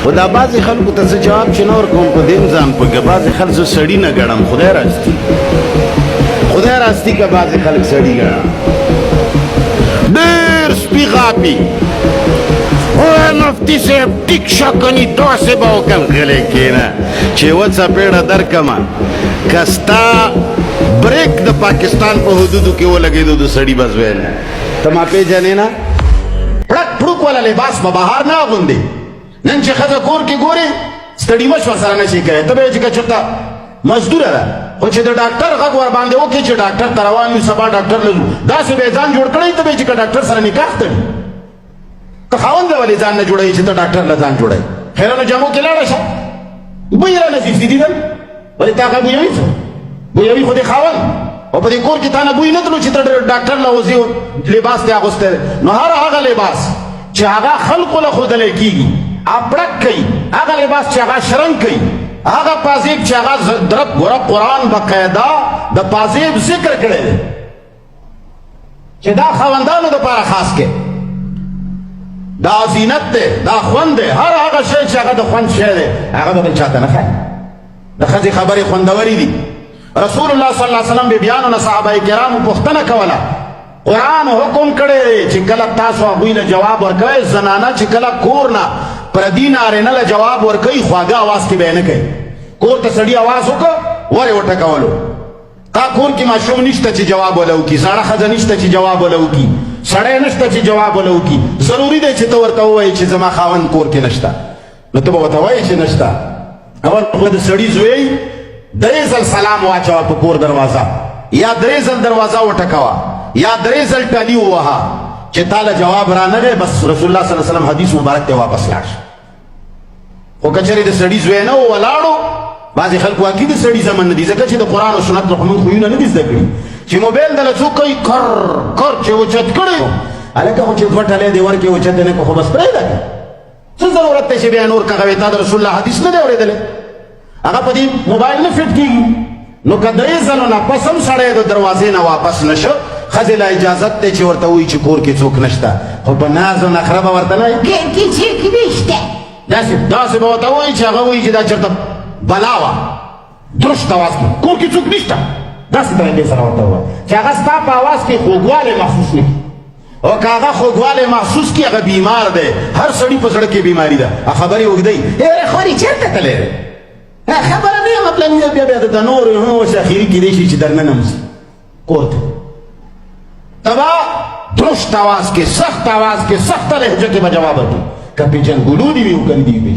خو دا بعضې خلکو ته زه جواب چې نه ورکوم په دې هم ځان پوهېږه بعضې خلک زه سړي نه ګڼم خدای راستی که بعضې خلک سړي ګڼم ډېر سپي غاپي مفتی صاحب ټیک شه کني داسې به وکړم غلی کښېنه چې یوه څپېړه درکمه که ستا بریک د پاکستان په حدودو کې ولګېدو د سړي بس ویل ته ما پېژنې نه پړک پړوک والا لباس به بهار نه اغوندې نن چې ښځه کور کې ګورې ستړي مشوه سره نشي کوی ته به یې چې که چېرته مزدوره ده خو چې د ډاکټر غږ ورباندې وکړي چې ډاکټر ته روان یو سبا ډاکټر له ځو داسې به یې ځان جوړ کړی ته به یې چې که ډاکټر سره نکاح تړي که خاوند به ولې ځان نه جوړوي چې ته ډاکټر له ځان جوړوي خیرانو جامو کې لاړه شه بوی را نصیب دي دیدل ولې تا که بویوي څه بویوي خو دې خاوند او په دې کور کې تا نه بوی نه تلو چې ته ډاکټر له وځي لباس دې اغوستی دی نو هر هغه لباس چې هغه خلقو له ښودلی کېږي اپړک کوي هغه لباس چې هغه شرنګ کوي هغه پازیب چې هغه درب ګوره قرآن بقاعده د پازیب ذکر کړی دی چې دا خاوندانو دپاره خاص کې دا زینت دی دا خوند دی هر هغه شی چې هغه د خوند شی دی هغه به بل چاته نه ښایي د ښځې خبرې خوندورې دي رسول الله صلی الله علیه وسلم بیبیانو نه صحابه کرامو پوښتنه کوله قرآن حکم کړی دی چې کله تاسو هغوی له جواب ورکوئ زنانه چې کله کور نه پردي نارینه له جواب ورکوي خواږه اواز کې به یې نه کوي کور ته سړي اواز وکړه ور یې وټکولو تا کور کې ماشوم نشته چې جواب وله وکړي زاړه ښځه نشته چې جواب وله وکړي سړی نشته چې جواب وله وکړي ضروري دی چې ته ورته ووایې چې زما خاوند کور کې نشته نو ته به ورته وایې چې نشته اول خو د سړي زوی 3 ځل سلام واچوه په کور دروازه یا 3 ځل دروازه وټکوه یا 3 ځل ټالي ووهه چې تاله جواب را نه بس رسول الله صلی الله علیه وسلم حدیث مبارک ته واپس لاړ شه خو که چېرې د سړي زوی نه و ولاړو بعضې خلکو واقعي د سړي زمن نه دي ځکه چې د قرآن او سنت له موږ خویونه نه دي زده کړي چې موبایل دله څوک کوي کر کر چې اوچت کړی هلکه خو چې 2 ټلی دې ورکړې اوچت نه کړو خو بس پرېږده که څه ضرورت دی چې بیا نور کغوې تا د رسول الله حدیث نه دی اورېدلی هغه په دې موبایل نه فټ کېږي نو که 3 ځلو نه پس هم سړی د دروازې نه واپس نه شه ښځې له اجازت دی چې ورته وایي چې کور کې څوک نشته خو په ناز او نخره به ورته نه وایي کور کې څوک نشته داسې به ورته وایي چې هغه وایي چې دا چېرته بلا وه درشت اواز کې کور کې څوک نشته داسې طریقې سره ورته ووایه چې هغه ستا په اواز کې خوږوالی محسوس نه کړي او که هغه خوږوالی محسوس کړي هغه بیمار دی هر سړي په زړه کې بیماري ده خبرې اوږدوي خورې چېرته تللی دی خبره نه یم پلاني ده بیا د نور اوس اخري کېدی شي چې درننه وځي کور ته ته به درشت اواز کې سخت اواز کې سخته لهجه کې به جواب ورکړي که پېژنګلو دي وي او که نه دي وي